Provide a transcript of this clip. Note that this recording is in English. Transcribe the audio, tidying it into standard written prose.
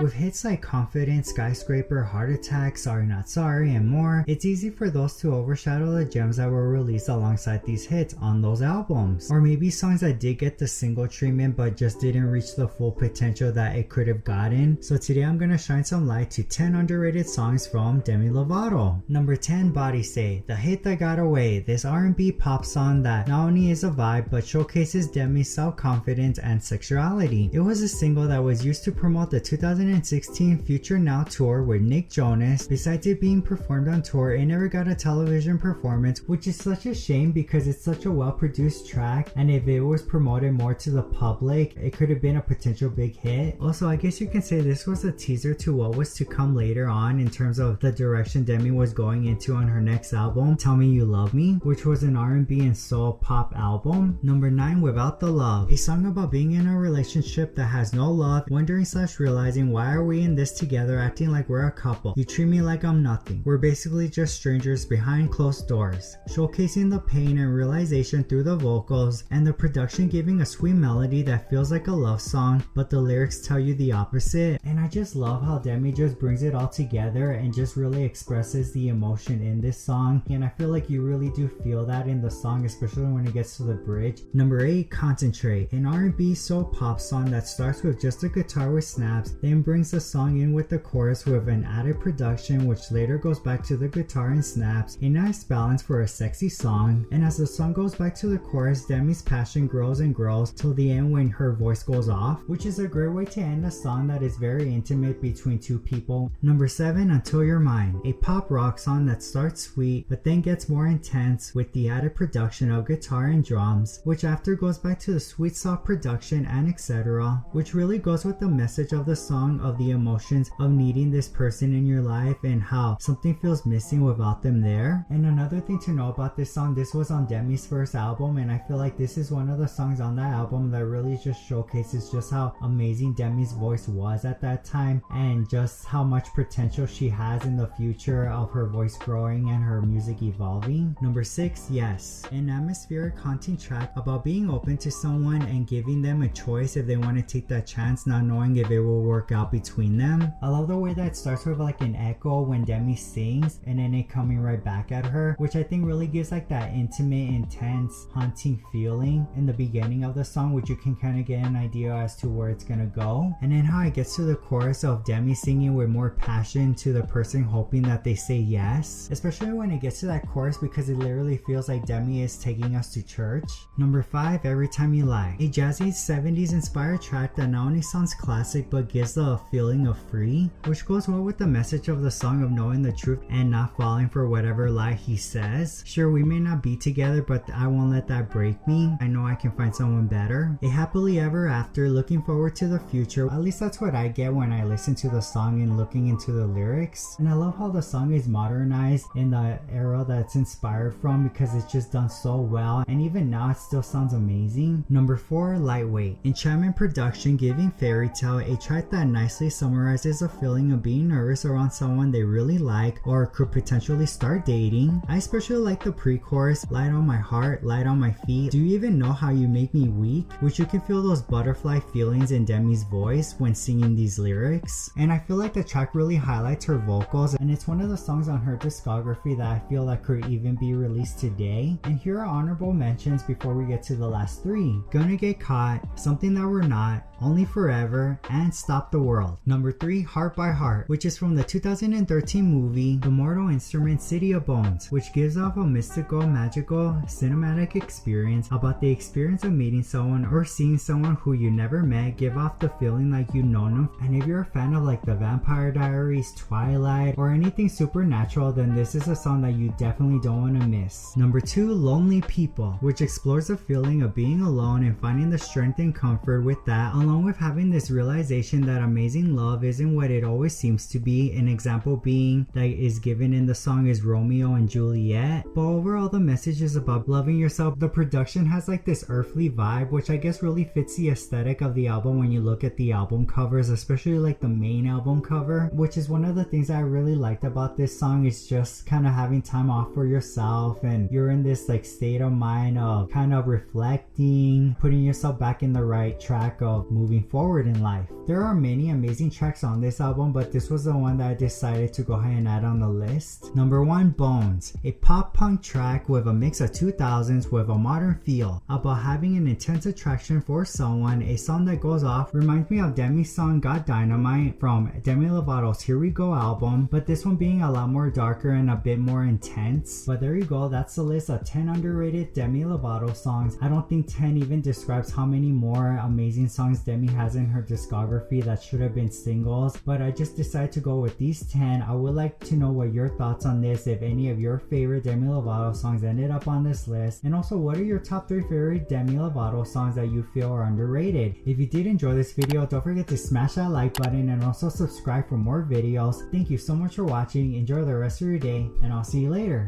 With hits like Confidence, Skyscraper, Heart Attack, Sorry Not Sorry, and more, it's easy for those to overshadow the gems that were released alongside these hits on those albums. Or maybe songs that did get the single treatment but just didn't reach the full potential that it could have gotten. So today I'm gonna shine some light to 10 underrated songs from Demi Lovato. Number 10, Body Say, the hit that got away. This R&B pop song that not only is a vibe but showcases Demi's self-confidence and sexuality. It was a single that was used to promote the 2016 Future Now tour with Nick Jonas. Besides it being performed on tour, it never got a television performance, which is such a shame because it's such a well-produced track, and if it was promoted more to the public, it could have been a potential big hit. Also, I guess you can say this was a teaser to what was to come later on in terms of the direction Demi was going into on her next album, Tell Me You Love Me, which was an R&B and soul pop album. Number 9, Without the Love, a song about being in a relationship that has no love, wondering / realizing why are we in this together, acting like we're a couple. You treat me like I'm nothing. We're basically just strangers behind closed doors. Showcasing the pain and realization through the vocals, and the production giving a sweet melody that feels like a love song, but the lyrics tell you the opposite. And I just love how Demi just brings it all together and just really expresses the emotion in this song, and I feel like you really do feel that in the song, especially when it gets to the bridge. Number 8, Concentrate, an R&B soul pop song that starts with just a guitar with snaps, then brings the song in with the chorus with an added production which later goes back to the guitar and snaps, a nice balance for a sexy song. And as the song goes back to the chorus, Demi's passion grows and grows till the end when her voice goes off, which is a great way to end a song that is very intimate between two people. Number 7, Until You're Mine, a pop rock song that starts sweet but then gets more intense with the added production of guitar and drums, which after goes back to the sweet soft production and etc., which really goes with the message of the song of the emotions of needing this person in your life and how something feels missing without them there. And another thing to know about this song, this was on Demi's first album, and I feel like this is one of the songs on that album that really just showcases just how amazing Demi's voice was at that time and just how much potential she has in the future of her voice growing and her music evolving. Number 6, Yes, an atmospheric haunting track about being open to someone and giving them a choice if they want to take that chance, not knowing if it will work out between them. I love the way that it starts with like an echo when Demi sings and then it coming right back at her, which I think really gives like that intimate, intense, haunting feeling in the beginning of the song, which you can kind of get an idea as to where it's gonna go. And then how it gets to the chorus of Demi singing with more passion to the person hoping that they say yes, especially when it gets to that chorus because it literally feels like Demi is taking us to church. Number 5, Every Time You Lie, a jazzy 70s inspired track that not only sounds classic but gives the feeling of free, which goes well with the message of the song of knowing the truth and not falling for whatever lie he says. Sure, we may not be together, but I won't let that break me. I know I can find someone better. A happily ever after, looking forward to the future. At least that's what I get when I listen to the song and looking into the lyrics. And I love how the song is modernized in the era that it's inspired from because it's just done so well, and even now it still sounds amazing. Number 4, Lightweight, enchantment production giving fairy tale, a track that nicely summarizes the feeling of being nervous around someone they really like or could potentially start dating. I especially like the pre-chorus, light on my heart, light on my feet, do you even know how you make me weak, which you can feel those butterfly feelings in Demi's voice when singing these lyrics. And I feel like the track really highlights her vocals, and it's one of the songs on her discography that I feel like could even be released today. And here are honorable mentions before we get to the last 3. Gonna Get Caught, Something That We're Not, Only Forever, and Stop the World. Number 3, Heart by Heart, which is from the 2013 movie The Mortal Instrument City of Bones, which gives off a mystical, magical, cinematic experience about the experience of meeting someone or seeing someone who you never met, give off the feeling like you know them. And if you're a fan of like the Vampire Diaries, Twilight, or anything supernatural, then this is a song that you definitely don't want to miss. Number 2, Lonely People, which explores the feeling of being alone and finding the strength and comfort with that, along with having this realization that amazing love isn't what it always seems to be. An example being that is given in the song is Romeo and Juliet. But overall the message is about loving yourself. The production has like this earthly vibe, which I guess really fits the aesthetic of the album when you look at the album covers, especially like the main album cover, which is one of the things I really liked about this song, is just kind of having time off for yourself and you're in this like state of mind of kind of reflecting, putting yourself back in the right track of moving forward in life. There are many many amazing tracks on this album, but this was the one that I decided to go ahead and add on the list. Number 1, Bones, a pop punk track with a mix of 2000s with a modern feel, about having an intense attraction for someone. A song that goes off reminds me of Demi's song Got Dynamite from Demi Lovato's Here We Go album, but this one being a lot more darker and a bit more intense. But there you go, that's the list of 10 underrated Demi Lovato songs. I don't think 10 even describes how many more amazing songs Demi has in her discography that should have been singles, but I just decided to go with these 10. I would like to know what your thoughts on this, if any of your favorite Demi Lovato songs ended up on this list, and also what are your top 3 favorite Demi Lovato songs that you feel are underrated. If you did enjoy this video, don't forget to smash that like button and also subscribe for more videos. Thank you so much for watching, enjoy the rest of your day, and I'll see you later.